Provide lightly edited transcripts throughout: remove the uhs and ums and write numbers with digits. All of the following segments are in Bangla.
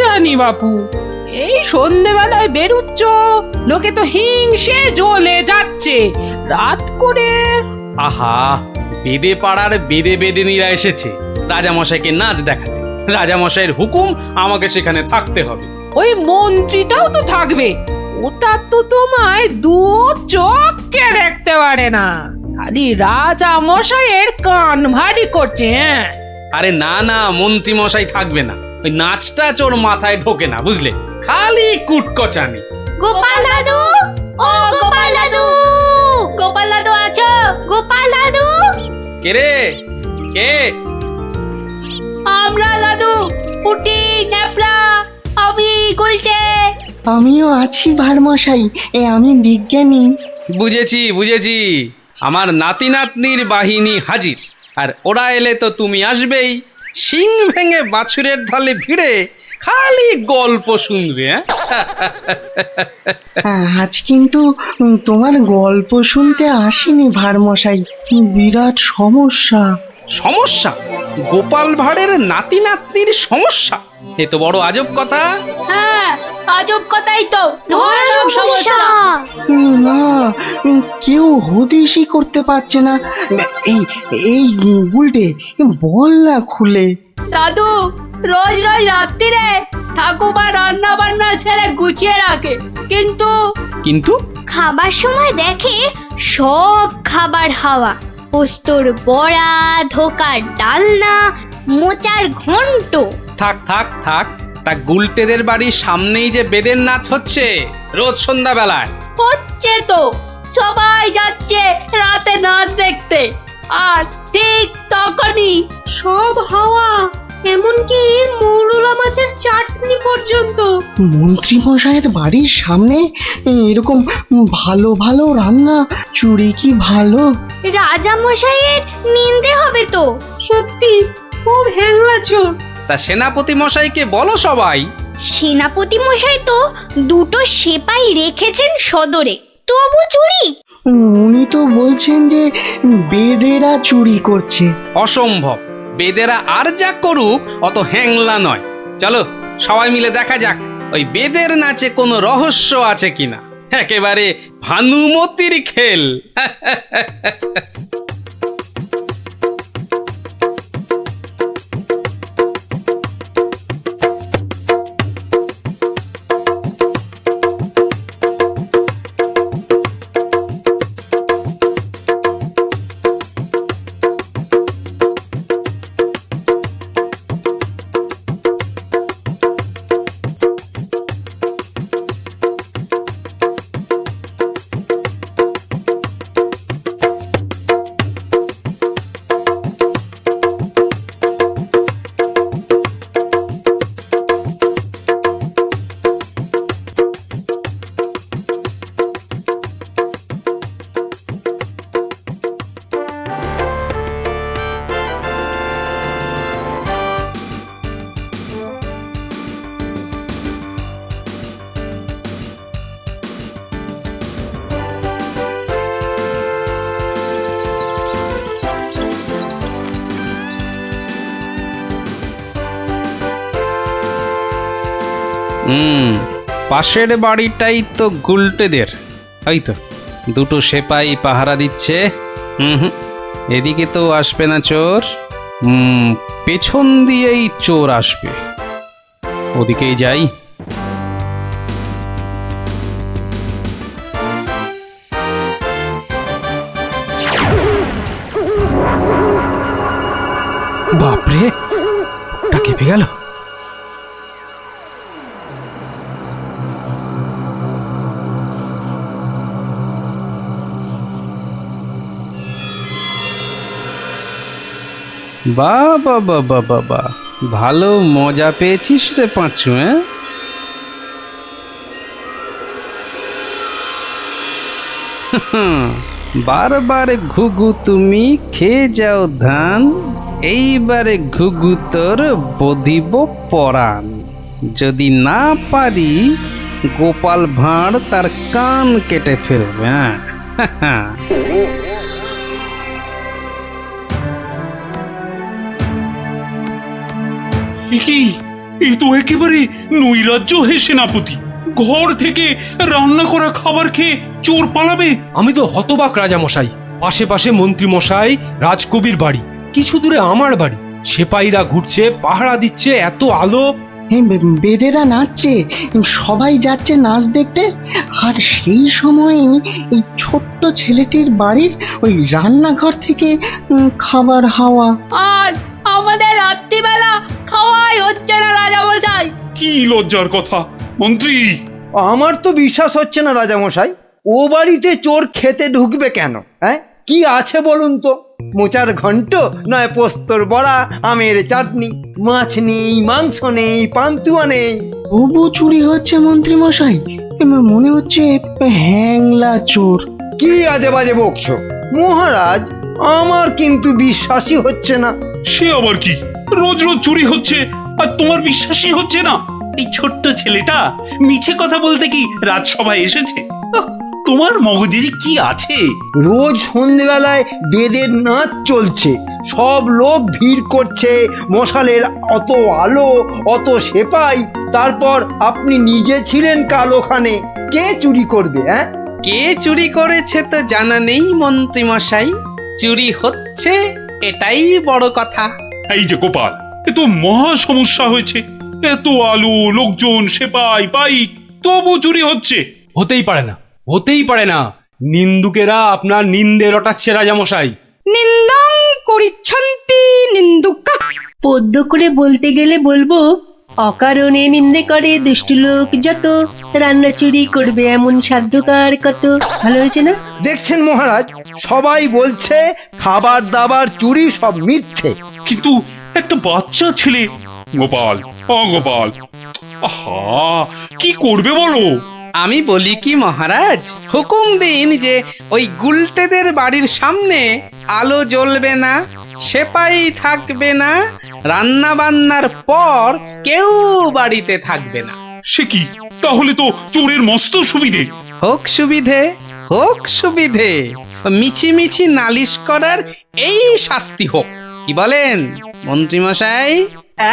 জানি বাপু, এই সন্ধেবেলায় বেরুচ্ছ, লোকে তো হিংসে জ্বলে যাচ্ছে রাত করে। আহা, বেদে পাড়ার বেদে বেদিনীরা এসেছে রাজামশাইকে নাচ দেখাতে। রাজামশাইয়ের হুকুম, আমাকে সেখানে থাকতে হবে। ওই মন্ত্রীটাও তো থাকবে, ওটা তো তোমায় দু চোখকে দেখতে পারে না, খালি রাজা মশাইয়ের কান ভারী করছে। হ্যাঁ, আরে না না, মন্ত্রী মশাই থাকবে না, ওই নাচটা ওর মাথায় ঢোকে না, বুঝলে, খালি কুটকচানি। গোপাল দাদু, ও গোপাল দাদু, গোপাল দাদু আছো? গোপাল দাদু, কে রে, কে? আমরা দাদু, পুটি, ন্যাপলা, আমি গুলটে। আমিও আছি ভারমশাই, আমি বিজ্ঞানী। বুঝেছি বুঝেছি, আমার নাতি নাতনির বাহিনী হাজির, আর ওরা এলে তো তুমি আসবেই। শিং ভেঙে বাছুরের ঢালে ভিড়ে খালি গল্প শুনবে। আজ কিন্তু তোমার গল্প শুনতে আসিনি ভারমশাই, বিরাট সমস্যা। সমস্যা? গোপাল ভাঁড়ের নাতি নাতনির সমস্যা? এ তো বড় আজব কথা। হ্যাঁ, আজব কথাই তো, ভয়ানক সমস্যা। না, কেউ হদিশই করতে পারছে না। এই এই গুলটে, বল না খুলে। দাদু রোজ রোজ রাত্রিরে ঠাকুমা রান্না বান্না ছেড়ে গুছিয়ে রাখে, কিন্তু কিন্তু খাবার সময় দেখে সব খাবার হাওয়া, পোস্তর বড়া, ধোকার ডালনা, মোচার ঘন্ট। থাক থাক থাক, তা গুলটেদের বাড়ির সামনেই যে বেদের নাচ হচ্ছে রোজ সন্ধ্যাবেলায়। হচ্ছে তো, সবাই যাচ্ছে রাতে নাচ দেখতে, আর ঠিক তখনই সব হাওয়া, এমনকি মৌরলা মাছের চাটনি পর্যন্ত। মন্ত্রী মশাইয়ের বাড়ির সামনে এরকম ভালো ভালো রান্না, চুরি কি ভালো? রাজা মশাইয়ের নিন্দে হবে তো। সত্যি খুব হ্যাংলা চোর। তা সেনাপতি মশাইকে বলো সবাই। সেনাপতি মশাই তো দুটো সেপাই রেখেছেন সদরে, তবু চুরি। উনি তো বলছেন যে বেদেরা চুরি করছে। অসম্ভব, বেদেরা আর যা করুক অত হ্যাংলা নয়। চলো সবাই মিলে দেখা যাক ওই বেদের নাচে কোনো রহস্য আছে কিনা। একেবারে ভানুমতির খেল। পাশের বাড়িটাই তো গুলটেদের, এই তো দুটো সেপাই পাহারা দিচ্ছে। এদিকে তো আসবে না চোর, পেছন দিয়েই চোর আসবে, ওদিকেই যাই। বাপরে, ওটা কেঁপে গেল। বাবা বাবা বাবা, ভালো মজা পেয়েছিস রে পাঁচু। বারবার ঘুঘু তুমি খেয়ে যাও ধান, এইবারে ঘুঘু তোর বধিব পরাণ। যদি না পারি গোপাল ভাঁড় তার কান কেটে ফেলবে। কি এই তো একেবারে নৈরাজ্য হে সেনাপতি। ঘর থেকে রান্না করা খাবার খেয়ে চোর পালাবে? আমি তো হতবাক রাজামশাই। পাশে পাশে মন্ত্রী মশাই, রাজকবির বাড়ি, কিছু দূরে আমার বাড়ি। সেপাইরা ঘুরছে, পাহারা দিচ্ছে, এত আলো। বেদেরা নাচছে, সবাই যাচ্ছে নাচ দেখতে। আর সেই সময় এই ছোট্ট ছেলেটির বাড়ির ওই রান্নাঘর থেকে খাবার হাওয়া। আর আমাদের রাত্রিবেলা খাওয়াই হচ্ছে না রাজামশাই। কি লজ্জার কথা মন্ত্রী। আমার তো বিশ্বাস হচ্ছে না রাজামশাই, ও বাড়িতে চোর খেতে ঢুকবে কেন? হ্যাঁ, কি আছে বলুন তো? মোচার ঘন্ট, নয় পোস্তর বড়া, আমের চাটনি, মাছ নেই, মাংস নেই, পান্তুয়া নেই। তবু চুরি হচ্ছে মন্ত্রী মশাই, মনে হচ্ছে হ্যাংলা চোর। কি আজে বাজে বকছো মহারাজ, আমার কিন্তু বিশ্বাসই হচ্ছে না। সে আবার কি? রোজ রোজ চুরি হচ্ছে আর তোমার বিশ্বাসই হচ্ছে না? এই ছোট্ট ছেলেটা মিছে কথা বলতে কি রাজসভায় এসেছে? তোমার মগজে যে কি আছে? রোজ সন্ধেবেলায় বেদের নাচ চলছে, সব লোক ভিড় করছে, মশালের অত আলো, অত সেপাই, তারপর আপনি নিজে ছিলেন কাল ওখানে। কে চুরি করবে? হ্যাঁ, কে চুরি করেছে তো জানা নেই মন্ত্রী মশাই, চুরি হচ্ছে এটাই বড় কথা। এই যে গোপাল, এ তো মহা সমস্যা হয়েছে। এত আলো, লোকজন, সেপাই, বাইক, তবু চুরি হচ্ছে। হতেই পারে না, হতেই পারে না। নিন্দুকেরা আপনার নিন্দে রটাচ্ছে রাজামশাই। নিন্দং করিচ্ছন্তি নিন্দুকা। পদ্য করে বলতে গেলে বলবো, অকারণে নিন্দে করে দুষ্টু লোক যত, রান্না চুরি করবে এমন সাধ্যকার কত। ভালো হয়েছে না? দেখছেন মহারাজ, সবাই বলছে খাবার দাবার চুরি সব মিথ্যে। কিন্তু একটা বাচ্চা ছেলে। গোপাল, গোপাল, আহা, কি করবে বলো? আমি বলি কি মহারাজ, হুকুম দিন যে ওই গুলটেদের বাড়ির সামনে আলো জ্বলবে না, সেপাই থাকবে না, রান্না বান্নার পর কেউ বাড়িতে থাকবে না। সে কি? তাহলে তো চোরের মস্ত সুবিধে। হোক সুবিধে, হোক সুবিধে, মিছি মিছি নালিশ করার এই শাস্তি হোক। কি বলেন মন্ত্রী মশাই?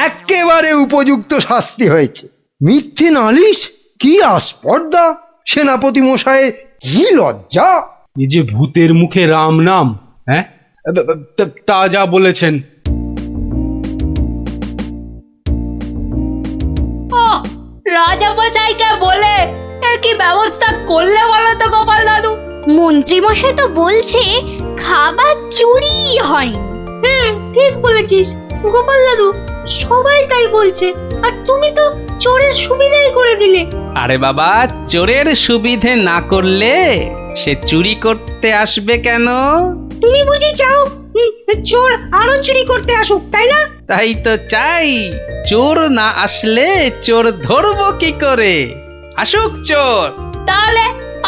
একেবারে উপযুক্ত শাস্তি হয়েছে। মিথ্যে নালিশ, কি আস্পর্ধা! সেনাপতি মশাইয়ের কি লজ্জা! এই যে ভূতের মুখে রাম নাম, হ্যাঁ, তা যা বলেছেন। রাজামশাইকে বলে কি ব্যবস্থা করলে বলো তো গোপাল দাদু? মন্ত্রী মশাই তো বলছে খাবার চুরি হয়। হ্যাঁ, ঠিক বলেছিস গোপাল দাদু, সবাই তাই বলছে। আর তুমি তো চোরের সুবিধাই করে দিলে। আরে বাবা, চোরের সুবিধে না করলে সে চুরি করতে আসবে কেন? তুমি বুঝি চাও চোর আরো চুরি করতে আসুক, তাই না? তাই তো চাই। চোর না আসলে চোর ধরবো কি করে? আসুক চোর। তাহলে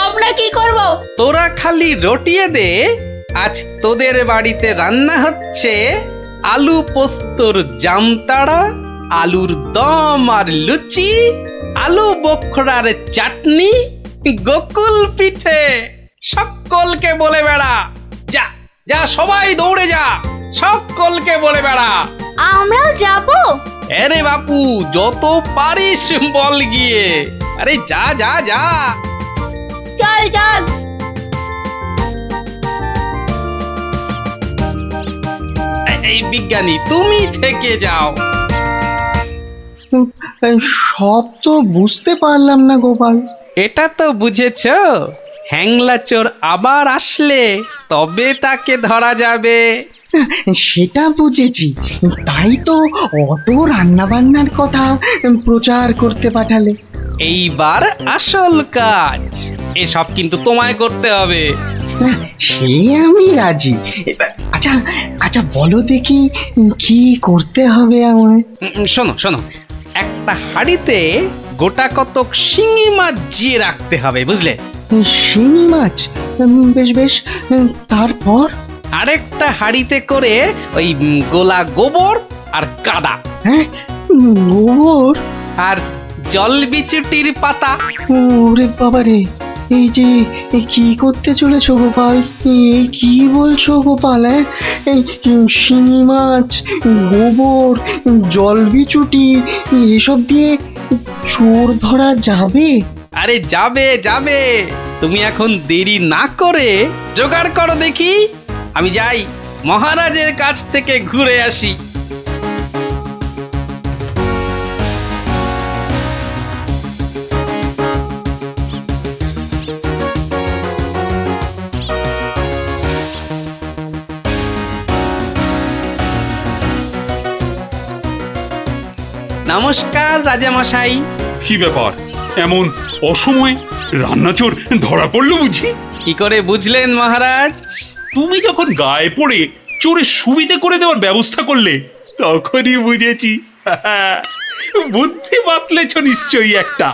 আমরা কি করব? তোরা খালি রটিয়ে দে, আজ তোদের বাড়িতে রান্না হচ্ছে আলু পোস্তর জামতাড়া, আলুর দম আর লুচি, আলু বোখরার চাটনি, গোকুল পিঠে। সকলকে বলে বেড়া, যা যা, সবাই দৌড়ে যা, সকলকে বলে বেড়া। আমরাও যাবো? আরে বাপু, যত পারিস বল গিয়ে। আরে যা যা যা। চল চল। এই বিজ্ঞানী, তুমি থেকে যাও। সব তো বুঝতে পারলাম না গোপাল। এটা তো বুঝেছ, হ্যাংলা চোর আবার আসলে তবে তাকে ধরা যাবে। সেটা বুঝেছি, তাই তো অত রান্না বান্নার কথা প্রচার করতে পাঠালে। এইবার আসল কাজ, এসব কিন্তু তোমায় করতে হবে। না, সে আমি রাজি। আচ্ছা আচ্ছা, বলো দেখি কি করতে হবে আমায়। শোনো শোনো, একটা হাঁড়িতে গোটা কতক শিঙি মাছ জিয়ে রাখতে হবে, বুঝলে? শিঙি মাছ? বেশ বেশ, তারপর? আরেকটা হাঁড়িতে করে ওই গোলা গোবর আর কাদা। হ্যাঁ, গোবর আর জল বিচুটির পাতা। ওরে বাবারে, এই যে কি করতে চলেছো গোপাল? এই কি বলছো গোপাল? এই শিঙি মাছ, গোবর, জলবিচুটি এসব দিয়ে চোর ধরা যাবে? আরে যাবে যাবে, তুমি এখন দেরি না করে জোগাড় করো দেখি। আমি যাই মহারাজের কাছ থেকে ঘুরে আসি। নমস্কার রাজামশাই। কি ব্যাপার, এমন অসময়ে রান্নাচোর ধরা পড়লো বুঝি? কি করে বুঝলেন মহারাজ? তুমি যখন গায়ে পড়ে চোরের সুবিধে করে দেওয়ার ব্যবস্থা করলে তখনই বুঝেছি। বুদ্ধি বাতলেছ নিশ্চয়ই একটা।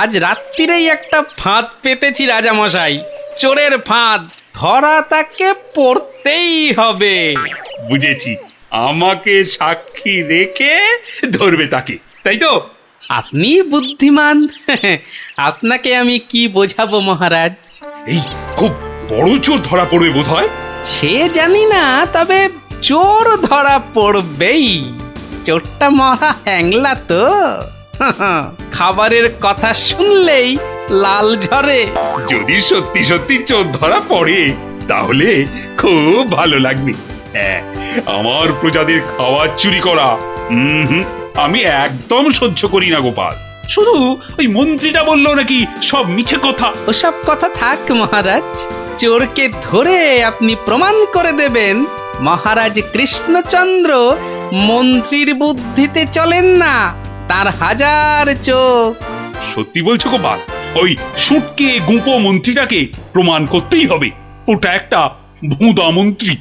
আজ রাত্রিরেই একটা ফাঁদ পেতেছি রাজামশাই, চোরের ফাঁদ। ধরা তাকে পড়তেই হবে। বুঝেছি, আমাকে সাক্ষী রেখে ধরবে তাকে, তাই তো? আপনি বুদ্ধিমান। আপনাকে আমি কি বোঝাবো মহারাজ? এই খুব বড় চোর ধরা পড়বে বোধ হয়। সে জানি না, তবে চোর ধরা পড়বেই। চোরটা মহা হ্যাংলা তো। খাবারের কথা শুনলেই লাল ঝরে। যদি সত্যি সত্যি চোর ধরা পড়ে তাহলে খুব ভালো লাগবে। হ্যাঁ, আমার প্রজাদের খাবার চুরি করা আমি একদম সহ্য করি না গোপাল। শুধু ওই মন্ত্রীটা বললো নাকি সব মিছে কথা। ওসব কথা থাক মহারাজ, চোরকে ধরে আপনি প্রমাণ করে দেবেন মহারাজ কৃষ্ণচন্দ্র মন্ত্রীর বুদ্ধিতে চলেন না, তার হাজার চোখ। সত্যি বলছো গোপাল? ওই সুটকে গুঁপো মন্ত্রীটাকে প্রমাণ করতেই হবে ওটা একটা ভুঁদা মন্ত্রী।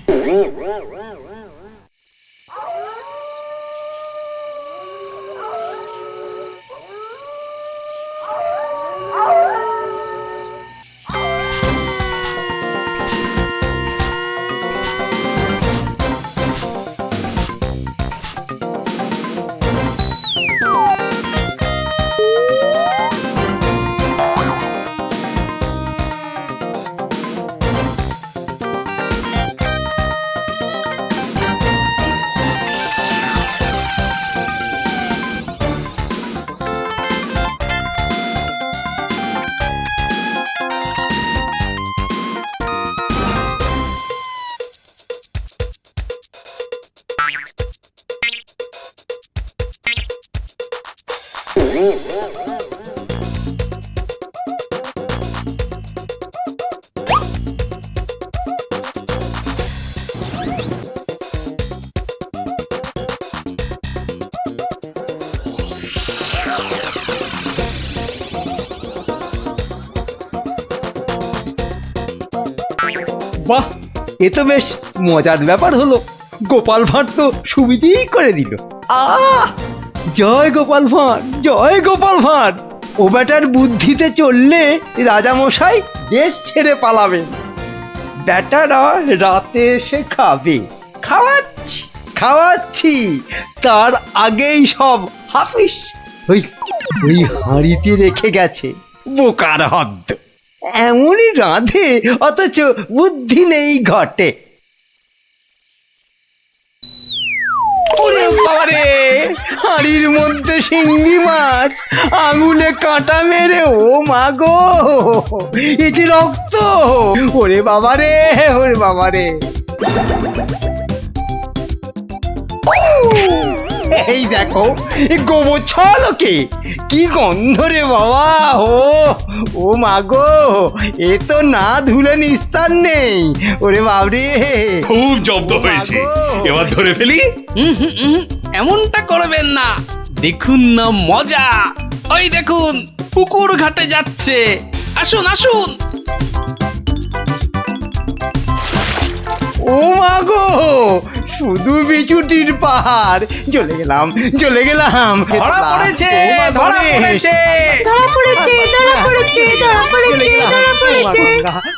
বাহ, এ তো বেশ মজার ব্যাপার হলো। গোপাল ভাঁড় তো সুবিধেই করে দিল। জয় গোপাল ভাঁড়, জয় গোপাল ভাঁড়। ও বেটার বুদ্ধিতে চললে রাজামশাই দেশ ছেড়ে পালাবেন। বেটারা রাতে এসে খাবে। খাওয়াচ্ছি খাওয়াচ্ছি, তার আগেই সব হাফিস ওই ওই হাঁড়িতে রেখে গেছে। বোকার হদ্দ, এমনই রাঁধে অথচ বুদ্ধি নেই ঘটে। ওরে বাবারে, হাঁড়ির মধ্যে শিঙ্গি মাছ, আঙুলে কাঁটা মেরে, ও মা গো, এ যে রক্ত! ওরে বাবারে, ওরে বাবারে! এই দেখো, গোবর ছলকে কি গন্ধ রে বাবা! ও মা গো, এ তো না ধুলে নিস্তার নেই। ওরে বাবরে, খুব জব্দ হয়েছে। এবার ধরে ফেলি। এমনটা করবেন না, দেখুন না মজা। ওই দেখুন, পুকুর ঘাটে যাচ্ছে। আসুন আসুন। ও মা গো, শুধু বিচুটির পাহাড়। চলে গেলাম, চলে গেলাম। ধরা পড়েছে, ধরা পড়েছে। ধরা পড়েছে, ধরা পড়েছে, ধরা পড়েছে, ধরা পড়েছে।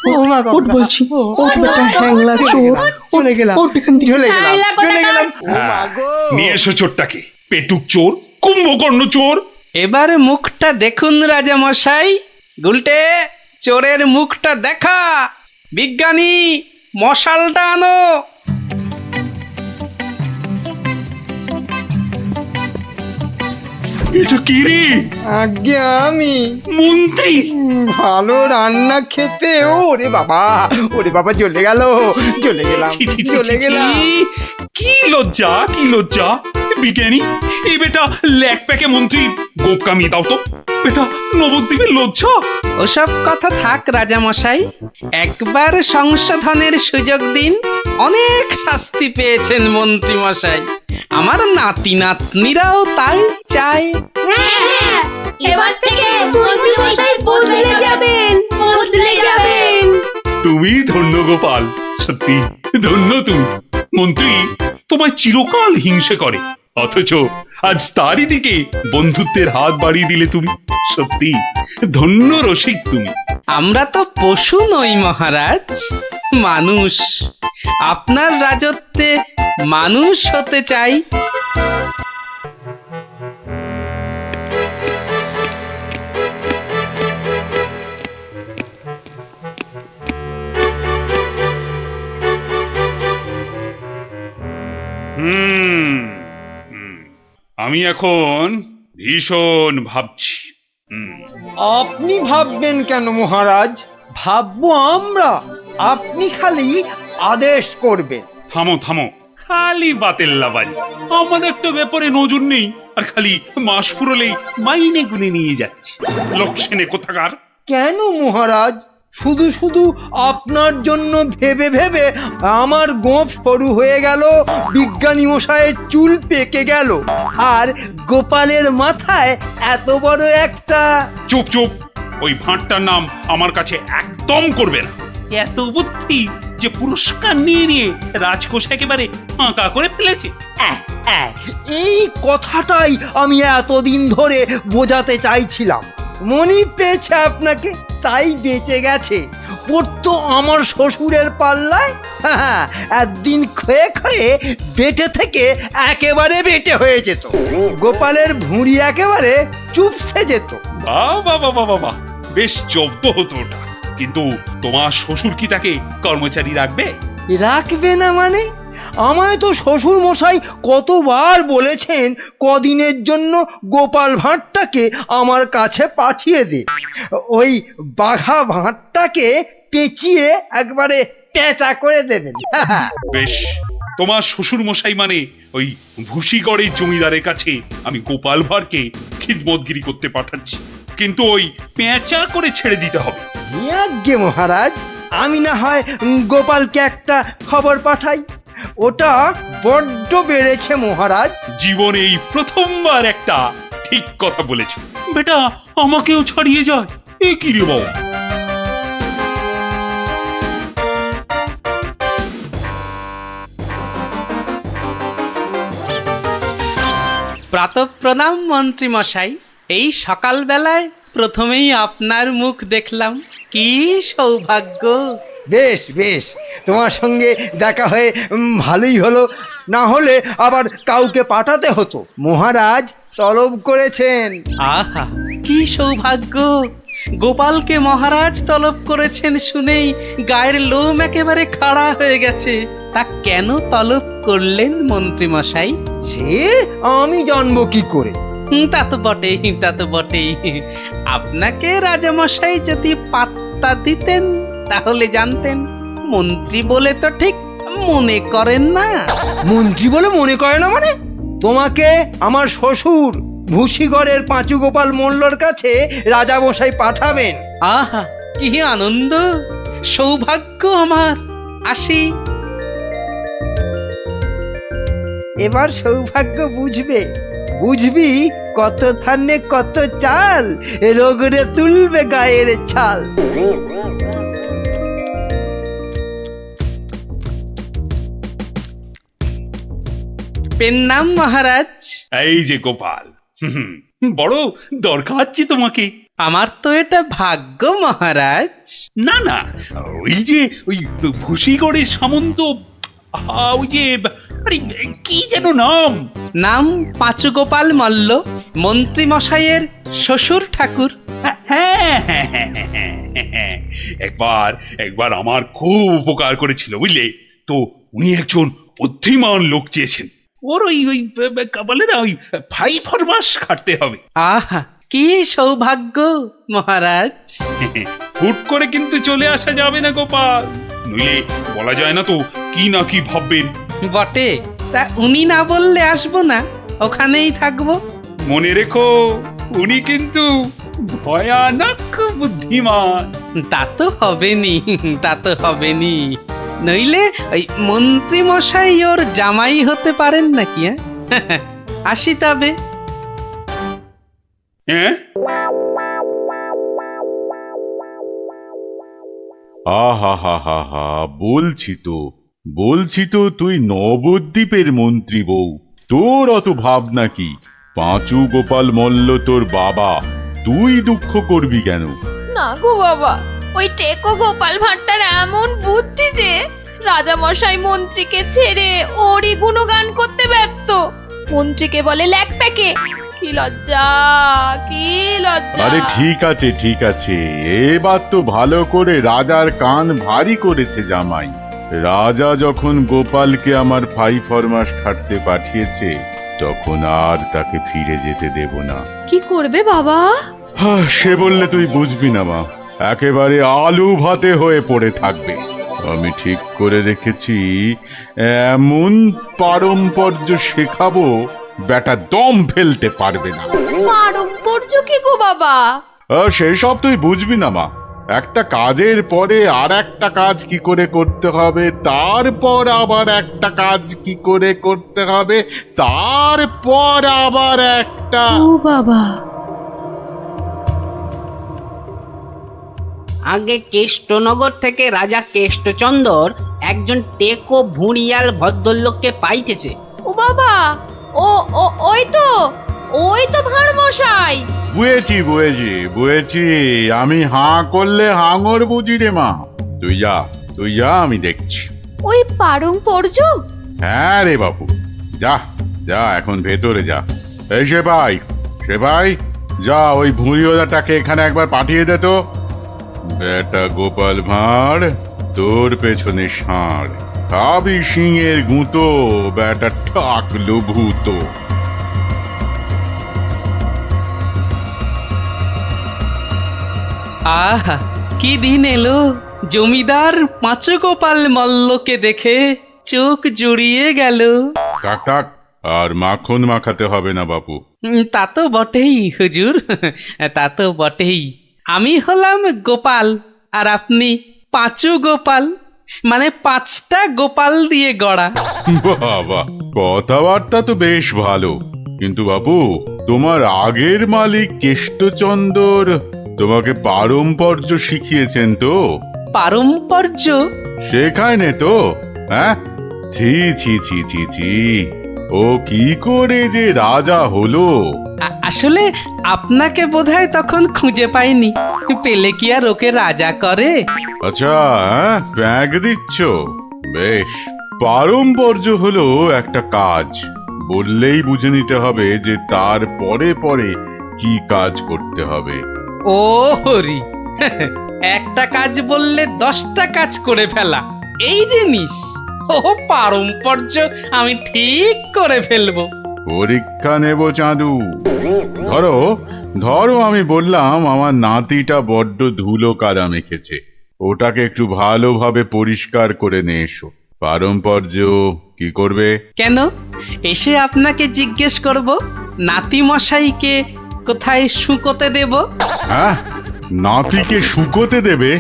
ও মা গো, ওঠ বলছি, ওঠ বেটা হ্যাংলা চোর। চলে গেলাম, ওঠ এখান থেকে। চলে গেলাম, হ্যাংলা চলে গেলাম। ও মা হ্যাঁ, গো। নিয়ে এসো চোরটাকে। পেটুক চোর, কুম্ভকর্ণ চোর। এবার মুখটা দেখুন রাজামশাই। গুলটে, চোরের মুখটা দেখা। বিজ্ঞানী, মশালটা আনো। এটা কি রে? আজ্ঞে আমি মন্ত্রী! ভালো রান্না খেতে ওরে বাবা চলে গেল, চলে গেলাম, ছি, ছি, ছি, চলে ছি, গেলাম। ছি। কি লজ্জা, কি লজ্জা! বিজ্ঞানী, এই বেটা ল্যাক প্যাকে মন্ত্রী গোপ কামিয়ে দাও তো। বেটা নবদ্বীপের লজ্জা। ওসব কথা থাক রাজামশাই, একবার সংশোধনের সুযোগ দিন। অনেক শাস্তি পেয়েছেন মন্ত্রী মশাই, আমার নাতি নাতনিরাও তাই চায়। হ্যাঁ, এবার থেকে মন্ত্রী মশাই বদলে যাবেন, বদলে যাবেন। তুমি ধন্য গোপাল, সত্যি ধন্য তুমি। মন্ত্রী তোমায় চিরকাল হিংসে করে, অথচ আজ তারই দিকে বন্ধুত্বের হাত বাড়িয়ে দিলে তুমি। সত্যি ধন্য রসিক তুমি। আমরা তো পশু নই মহারাজ, মানুষ। আপনার রাজত্বে মানুষ হতে চাই। হুম হুম, আমি এখন ভীষণ ভাবছি। আপনি ভাববেন কেন মহারাজ? ভাববো আমরা, আপনি খালি আদেশ করবেন। থামো থামো, খালি বাতেল্লাবাজি। আমাদের তো ব্যাপারে নজর নেই, আর খালি মাস ফুরলেই মাইনে গুনে নিয়ে যাচ্ছে। লোকসেনে কোথাকার! কেন মহারাজ? শুধু শুধু আপনার জন্য ভেবে ভেবে আমার গোঁফ সরু হয়ে গেল, বিজ্ঞানী মশাইয়ের চুল পেকে গেল, আর গোপালের মাথায় এত বড় একটা। চুপ চুপ, ওই ভাঁটটার নাম আমার কাছে একদম করবে না। এত বুদ্ধি যে পুরস্কার নিয়ে নিয়ে রাজকোষ একেবারে ফাঁকা করে ফেলেছে। এই কথাটাই আমি এতদিন ধরে বোঝাতে চাইছিলাম। মনি পেয়েছে আপনাকে, তাই বেঁচে গেছে। পড়তো আমার শ্বশুরের পাল্লায়, একদিন ক্ষয়ে ক্ষয়ে বেটে থেকে একেবারে বেটে হয়ে যেত। গোপালের ভুঁড়ি একেবারে চুপসে যেত। বাবা বাবা বাবা, বেশ জব্দ হতো ওটা। কিন্তু তোমার শ্বশুর কি তাকে কর্মচারী রাখবে? রাখবে না মানে? আমায় তো শ্বশুর মশাই কতবার বলেছেন কদিনের জন্য গোপাল ভাঁড়টাকে আমার কাছে পাঠিয়ে দে। ওই বাঘা ভাঁড়টাকে পেঁচিয়ে একবারে পেঁচা করে দেবেন। বেশ, তোমার শ্বশুর মশাই মানে ওই ভুসিগড়ের জমিদারের কাছে আমি গোপাল ভাঁড়কে খিদমতগিরি করতে পাঠাচ্ছি, কিন্তু ওই পেঁচা করে ছেড়ে দিতে হবে। আজ্ঞে মহারাজ, আমি না হয় গোপালকে একটা খবর পাঠাই। ওটা বড্ড বেড়েছে মহারাজ। জীবনে এই প্রথমবার একটা ঠিক কথা বলেছ। বেটা আমাকেও ছাড়িয়ে যায়, এ কি রে বাবা! প্রাতঃপ্রণাম মন্ত্রী মশাই। এই সকালবেলায় প্রথমেই আপনার মুখ দেখলাম, কি সৌভাগ্য। বেশ বেশ, তোমার সঙ্গে দেখা হয়ে ভালোই হলো, না হলে আবার কাউকে পাঠাতে হতো। মহারাজ তলব করেছেন। আহা, কি সৌভাগ্য! গোপালকে মহারাজ তলব করেছেন শুনেই গায়ের লোম একেবারে খাড়া হয়ে গেছে। তা কেন তলব করলেন মন্ত্রী মশাই? সে আমি জানবো কি করে? তা তো বটেই, তা তো বটেই। আপনাকে রাজামশাই যদি পাত্তা দিতেন তাহলে জানতেন। মন্ত্রী বলে তো ঠিক মনে করেন না। মন্ত্রী বলে মনে করে না মানে? তোমাকে আমার শ্বশুর ভুসিগড়ের পাঁচু গোপাল মোল্লর কাছে রাজামশাই পাঠাবেন। আহা, কি আনন্দ, সৌভাগ্য আমার। আসি। এবার সৌভাগ্য বুঝবে, বুঝবি কত ধানে কত চাল, রোগরে তুলবে গায়ের ছাল। পেন নাম মহারাজ। এই যে গোপাল, বড় দরকার আছে তোমাকে। আমার তো এটা ভাগ্য মহারাজ। না না, ওই যে ওই ভুসিগড়ের সামন্ত, ওই যে আরে কি যেন নাম? নাম পাঁচু গোপাল মল্ল। মন্ত্রী মশাইয়ের শ্বশুর ঠাকুর। একবার একবার আমার খুব উপকার করেছিল বুঝলে তো। উনি একজন বুদ্ধিমান লোক চেয়েছেন। ওর ওই বলে না ওই 5 মাস খাটতে হবে। আহা কি সৌভাগ্য মহারাজ। হুট করে কিন্তু চলে আসা যাবে না গোপাল, নইলে বলা যায় না তো কি না কি ভাববেন। বটে, তা উনি না বললে আসবো না, ওখানেই থাকবো। মনে রেখো উনি কিন্তু ভয়ানক বুদ্ধিমান। তা তো হবেনি, তা তো হবেনি। নইলে ওই মন্ত্রী মশাই ওর জামাই হতে পারেন নাকি? আসি তবে। হ্যাঁ, আহা হা হা হা, বলছি তো তুই নবদ্বীপের মন্ত্রী বউ, তোর অত ভাবনা কি? পাঁচু গোপাল মল্ল তোর বাবা, তুই দুঃখ করবি কেন? না গো বাবা, ওই টেকো গোপাল ভাঁড়টার এমন বুদ্ধি যে রাজামশাই মন্ত্রীকে ছেড়ে ওরই গুণগান করতে ব্যস্ত। মন্ত্রীকে বলে ল্যাকপ্যাকে। কি লজ্জা, কি লজ্জা! আরে ঠিক আছে, এবার তো ভালো করে রাজার কান ভারী করেছে জামাই। রাজা যখন গোপালকে আমার 5 মাস খাটতে পাঠিয়েছে, তখন আর তাকে ফিরে যেতে দেব না। কি করবে বাবা? সে বললে তুই বুঝবি না মা, একেবারে আলু ভাতে হয়ে পড়ে থাকবে। আমি ঠিক করে রেখেছি, এমন পারম্পর্য শেখাবো বেটা দম ফেলতে পারবে না। পারম্পর্য কি গো বাবা? সেসব তুই বুঝবি না মা। একটা কাজের পরে আর একটা কাজ কি করে করতে হবে, তারপর আবার একটা কাজ কি করে করতে হবে, তারপর আবার একটা। ও বাবা! আগে কেষ্টনগর থেকে রাজা কেষ্টচন্দর একজন টেকো ভুঁড়িয়াল ভদ্রলোককে পাইতেছে। ও বাবা, ওই তো ভাঁড় মশাই। বুঝেছি, আমি হাঁ করলে হাঙর বুঝি রে মা। তুই যা, আমি দেখছি। ওই পারম্পর্য? হ্যাঁ রে বাবু, যা এখন ভেতরে যা। এই সেপাই, যা ওই ভুঁড়িওয়ালাটাকে এখানে একবার পাঠিয়ে দে তো। বেটা গোপাল ভাঁড়, তোর পেছনে ষাঁড়, খাবি সিংয়ের গুঁতো, বেটা ঠাকলু ভূতো। আহা কি দিন এলো! জমিদার পাঁচু গোপাল মল্লকে দেখে চোখ জুড়িয়ে গেল। থাক, আর মাখন মাখাতে হবে না বাপু। তা তো বটেই হুজুর, তা তো বটেই। আমি হলাম গোপাল আর আপনি পাঁচু গোপাল, মানে 5টা গোপাল দিয়ে গড়া। বাবা, কথাবার্তা তো বেশ ভালো, কিন্তু বাপু তোমার আগের মালিক কেষ্টচন্দর তোমাকে পারম্পর্য শিখিয়েছেন তো? পারম্পর্য শেখায় নে তো? হ্যাঁ, ছি, ও কি করে যে রাজা হলো? আসলে আপনাকে বোধহয় তখন খুঁজে পাইনি, পেলে কি আর ওকে রাজা করে? আচ্ছা, ব্যাগ দিচ্ছ? বেশ। পারম্পর্য হলো একটা কাজ, বললেই বুঝে নিতে হবে যে তার পরে পরে কি কাজ করতে হবে। ও হরি, একটা কাজ বললে 10টা কাজ করে ফেলা, এই জিনিস। ও পারম্পর্য আমি ঠিক করে ফেলবো। পরীক্ষা নেব চাঁদু। ধরো আমি বললাম আমার নাতিটা বড্ড ধুলো কাদা মেখেছে, ওটাকে একটু ভালোভাবে পরিষ্কার করে নিয়ে এসো। পারম্পর্য কি করবে? কেন, এসে আপনাকে জিজ্ঞেস করব নাতি মশাইকে কোথায় শুকোতে দেব। হ্যাঁ, নাতিকে শুকোতে দেবে?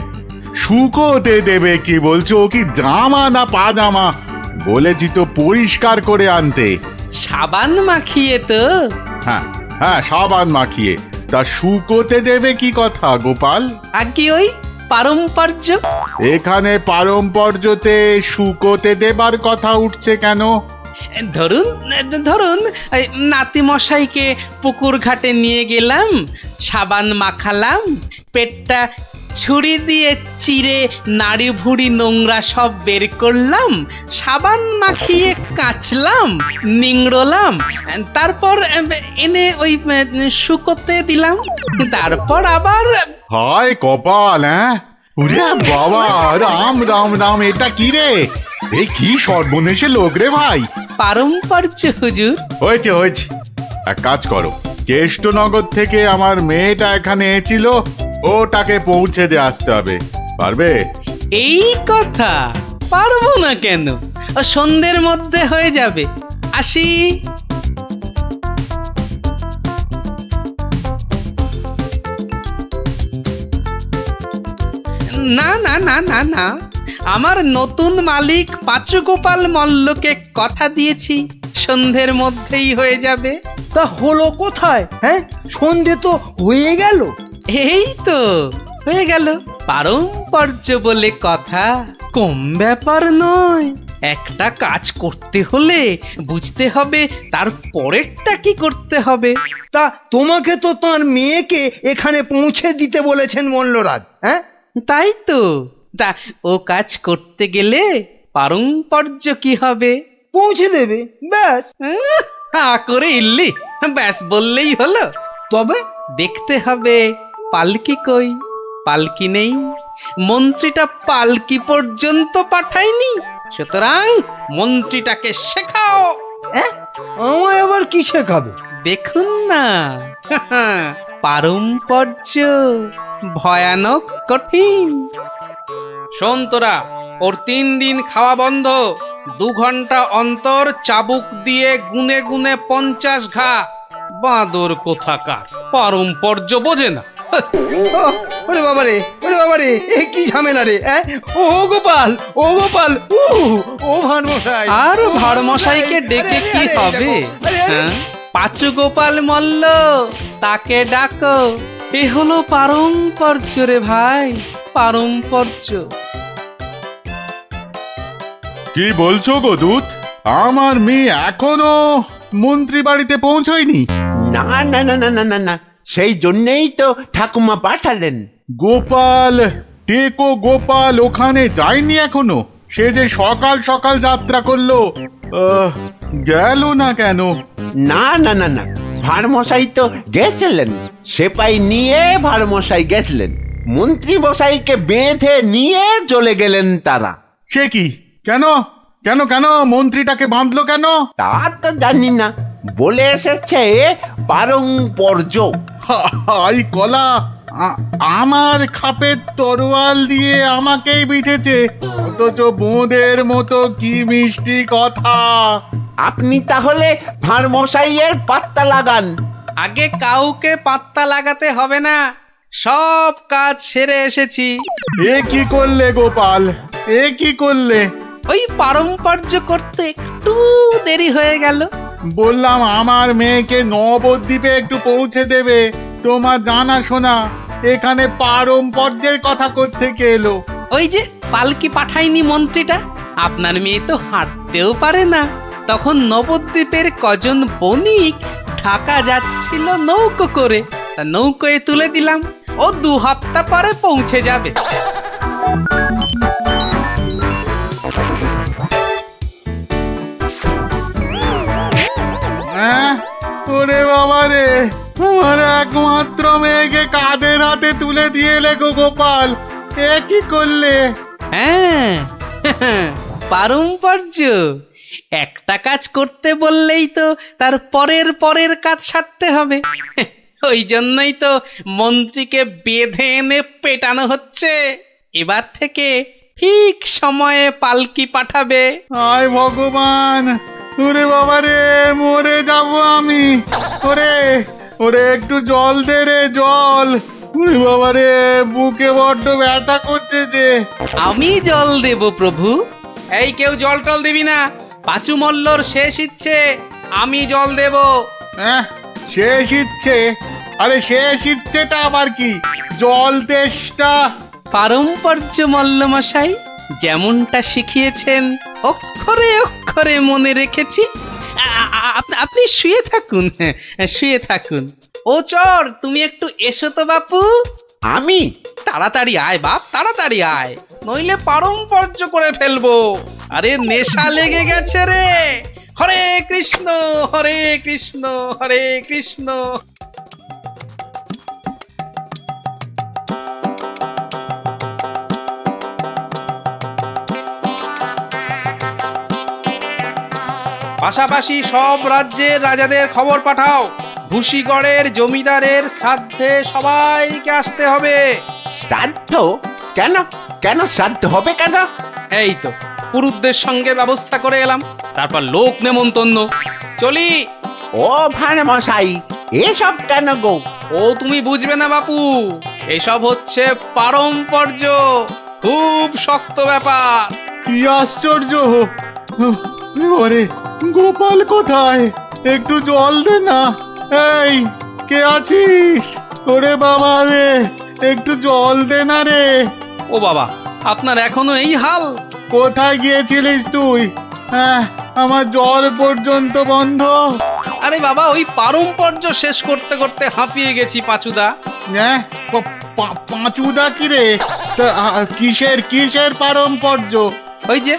কি বলছো? ও কি জামা না পাজামা? বলেছি তো পরিষ্কার করে আনতে। সাবান মাখিয়ে তো? হ্যাঁ, সাবান মাখিয়ে। তা শুকোতে দেবে কি কথা গোপাল? আর কি ওই পারম্পর্য? এখানে পারম্পর্যতে শুকোতে দেবার কথা উঠছে কেন? ধরুন নাতি মশাইকে পুকুর ঘাটে নিয়ে গেলাম, সাবান মাখালাম, পেটটা ছুরি দিয়ে চিরে নাড়ি ভুড়ি নোংরা সব বের করলাম, সাবান মাখিয়ে কাচলাম, নিংড়লাম, তারপর এনে ওই শুকোতে দিলাম, তারপর আবার হায় কপাল, হ্যাঁ? ওরে বাবা, রাম রাম রাম, এটা কি রে? এই কি সর্বনেশে লোক রে ভাই! পারম্পর্য হুজুর। হয়েছে হয়েছে, এক কাজ করো, কেষ্টনগর থেকে আমার মেয়েটা এখানে এসেছিল, ওটাকে পৌঁছে দিয়ে আসতে হবে। পারবে? এই কথা, পারবো না কেন? ও সন্ধ্যের মধ্যে হয়ে যাবে। আসি। না না না না না, আমার নতুন মালিক পাঁচু গোপাল মল্লকে কথা দিয়েছি, সন্ধ্যের মধ্যেই হয়ে যাবে। তা হলো কোথায়? হ্যাঁ, সন্ধে তো হয়ে গেল। এই তো হয়ে গেল। পারম্পর্য বলে কথা, কম ব্যাপার নয়। একটা কাজ করতে হলে বুঝতে হবে তার পরেরটা কি করতে হবে। তা তোমাকে তো তার মেয়েকে এখানে পৌঁছে দিতে বলেছেন মল্লরাজ। হ্যাঁ, তাই তো। তা ও কাজ করতে গেলে পারম্পর্য কি হবে? পৌঁছে দেবে, ব্যাস। হা করে ইল্লি, ব্যাস বললেই হলো। তবে দেখতে হবে পালকি কই। পালকি নেই, মন্ত্রীটা পালকি পর্যন্ত পাঠায়নি, সুতরাং মন্ত্রীটাকে শেখাও। আমায় আবার কি শেখাবে? দেখুন না, পারম্পর্য ভয়ানক কঠিন। শোন তোরা, ওর 3 দিন খাওয়া বন্ধ, 2 ঘন্টা অন্তর চাবুক দিয়ে গুনে গুনে 50 ঘা। বাঁদর কোথাকার, পারম্পর্য বোঝে না। ওরে বাবারে, ওরে বাবারে, এ কি ঝামেলা রে! ও গোপাল, ও গোপাল, ও ভানমশাই। আর ভাড়মশাইকে ডেকে কি হবে? হ্যাঁ, পাঁচু গোপাল মল্ল, তাকে ডাকো। এ হলো পারম্পর্য রে ভাই, পারম্পর্য। কি বলছো গো দূত? আমার মেয়ে এখনো মন্ত্রী বাড়িতে পৌঁছয়নি? না না না না না না না, সেই জন্যেই তো ঠাকুমা পাঠালেন। গোপাল, টেকো গোপাল ওখানে যায়নি এখনো? সে যে সকাল সকাল যাত্রা করলো, গেল না কেন? না না না না, ভাড়মশাই তো গেছিলেন, সেপাই নিয়ে ভাড়মশাই গেছিলেন, মন্ত্রী মশাইকে বেঁধে নিয়ে চলে গেলেন তারা। সে কি? কেন কেন কেন মন্ত্রীটাকে বাঁধলো কেন? তা তো জানি না, বলে এসেছে পারম্পর্য। হাই কলা, আমার খাপের তরোয়াল দিয়ে আমাকেই বিঁধেছে, অথচ বোঁদের মতো কি মিষ্টি কথা। আপনি তাহলে ভাড়মশাইয়ের পাত্তা লাগান। আগে কাউকে পাত্তা লাগাতে হবে না, সব কাজ সেরে এসেছি। এ কি করলে গোপাল, এ কি করলে? ওই পারম্পর্য করতে একটু দেরি হয়ে গেল। বললাম আমার মেয়েকে নবদ্বীপে একটু পৌঁছে দেবে, তোমার জানা শোনা এখানে পারম্পর্যের কথা কোত্থেকে এলো? ওই যে পালকি পাঠায়নি মন্ত্রীটা, আপনার মেয়ে তো হাঁটতেও পারে না। তখন নবদ্বীপের কজন বণিক ঢাকা যাচ্ছিল নৌকো করে, তা নৌকোয় তুলে দিলাম। ও 2 হপ্তাহ পরে পৌঁছে যাবে। ওরে বাবা রে, আমার একমাত্র মেয়েকে কাঁধের হাতে তুলে দিয়ে এলে গো গোপাল, এ কি করলে? হ্যাঁ, পারম্পর্য। একটা কাজ করতে বললেই তো তার পরের কাজ সারতে হবে। ওই জন্যই তো মন্ত্রীকে বেঁধে এনে পেটানো হচ্ছে। এবার থেকে ঠিক সময়ে পালকি পাঠাবে। হায় ভগবান, ওরে বাবা রে, মরে যাব আমি। ওরে ওরে, একটু জল দে রে, জল। ওরে বাবা রে, বুকে বড্ড ব্যথা করছে যে। আমি জল দেব প্রভু। এই কেউ জল টল দিবি না, পাঁচু মল্লর শেষ ইচ্ছে, আমি জল দেব। হ্যাঁ, শেষ ইচ্ছে? আরে শেষ ইচ্ছেটা আবার কি? জল তেষ্টা। পারম্পর্য মল্ল মশাই, যেমনটা শিখিয়েছেন অক্ষরে অক্ষরে মনে রেখেছি। আপনি শুয়ে থাকুন, শুয়ে থাকুন। ও চর, তুমি একটু এসো তো বাপু। আমি? তাড়াতাড়ি আয় বাপ, তাড়াতাড়ি আয়, নইলে পারম্পর্য করে ফেলবো। আরে নেশা লেগে গেছে রে। হরে কৃষ্ণ হরে কৃষ্ণ হরে কৃষ্ণ। পাশাপাশি সব রাজ্যের রাজাদের খবর পাঠাও, ভুসিগড়ের জমিদারের শ্রাদ্ধে সবাইকে আসতে হবে। শ্রাদ্ধ? কেন? কেন শ্রাদ্ধ হবে কেন? এই তো পুরুতদের সঙ্গে ব্যবস্থা করে এলাম, তারপর লোক নেমন্তন্ন। চলি। ও ভাঁড় মশাই, এসব কেন গো? ও তুমি বুঝবে না বাপু, এসব হচ্ছে পারম্পর্য, খুব শক্ত ব্যাপার। কি আশ্চর্য! ওরে গোপাল কোথায়? একটু জল দে না। এই কে আছিস? ওরে বাবা রে, একটু জল দে না রে। ও বাবা, আপনার এখনো এই হাল? কোথায় গিয়েছিলিস তুই? হ্যাঁ, আমার জল পর্যন্ত বন্ধ। আরে বাবা, ওই পারম্পর্য শেষ করতে করতে হাঁপিয়ে গেছি পাঁচুদা। হ্যাঁ, পাঁচুদা কি রে? তা, কিসের কিসের পারম্পর্য? ওই যে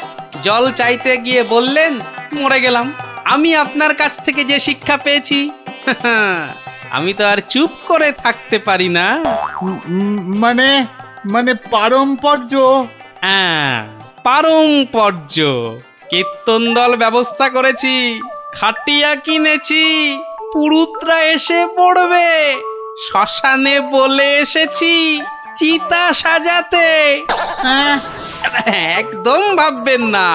জল চাইতে গিয়ে বললেন, মরে গেলাম। আমি আপনার কাছ থেকে যে শিক্ষা পেয়েছি, আমি তো আর চুপ করে থাকতে পারি না। মানে মানে পারম্পর্য? হ্যাঁ, পারম্পর্য। কীর্তন দল ব্যবস্থা করেছি, খাটিয়া কিনেছি, পুরুতরা এসে পড়বে। শ্মশানে বলে এসেছি চিতা সাজাতে। একদম ভাববেন না,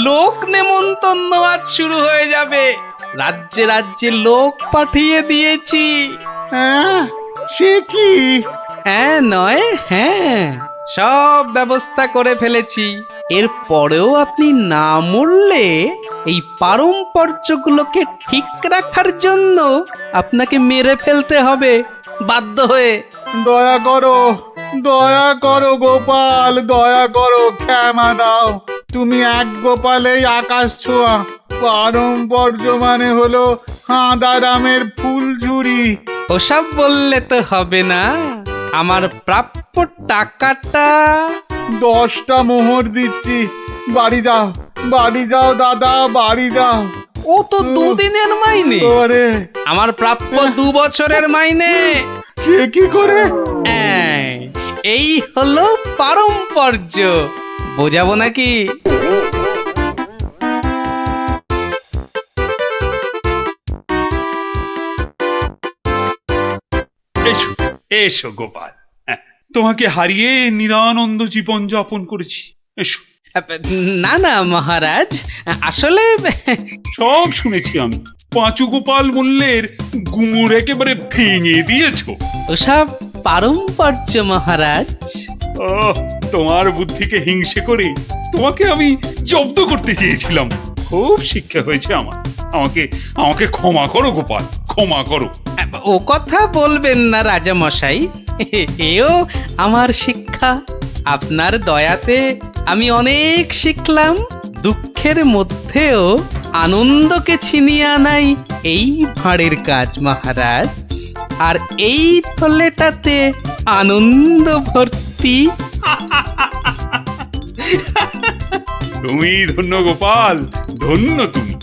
লোক নেমন্তন্ন আজ শুরু হয়ে যাবে। রাজ্যে রাজ্যে লোক পাঠিয়ে দিয়েছি। হ্যাঁ, সে কি? হ্যাঁ নয় হ্যাঁ, সব ব্যবস্থা করে ফেলেছি। এর পরেও আপনি না মরলে এই পারম্পর্যগুলোকে ঠিক রাখার জন্য আপনাকে মেরে ফেলতে হবে বাধ্য হয়ে। দয়া করো, দয়া করো গোপাল, দয়া করো, ক্ষমা দাও। তুমি এক গোপালেই আকাশ ছোঁয়া। পারম্পর্য মানে হলো হাঁদারামের ফুলঝুরি। ওসব বললে তো হবে না, আমার প্রাপ্য টাকাটা। 10টা মোহর দিচ্ছি, বাড়ি যাও, বাড়ি যাও দাদা, বাড়ি যাও। ও তো দুদিনের মাইনে, ওরে আমার প্রাপ্য 2 বছরের মাইনে। সে কি করে? এই হলো পারম্পর্য, বোঝাবো নাকি? এসো এসো গোপাল, হ্যাঁ, তোমাকে হারিয়ে নিরানন্দ জীবন যাপন করেছি। এসো। না না মহারাজ, আসলে সব শুনেছি আমি। পাঁচু গোপাল মূল্যের গুমুর একেবারে ভেঙে দিয়েছো। ওসব পারম্পর্য মহারাজ। ও, তোমার বুদ্ধিকে হিংসে করে তোমাকে আমি জব্দ করতে চেয়েছিলাম। খুব শিক্ষা হয়েছে আমার। আমাকে আমাকে ক্ষমা করো গোপাল, ক্ষমা করো। ও কথা বলবেন না রাজা মশাই, এও আমার শিক্ষা। আপনার দয়াতে আমি অনেক শিখলাম। দুঃখের মধ্যেও আনন্দকে ছিনিয়ে আনাই এই ভাঁড়ের কাজ মহারাজ। আর এই থলেটাতে আনন্দ ভর্তি। তুমি ধন্য গোপাল, ধন্য তুমি।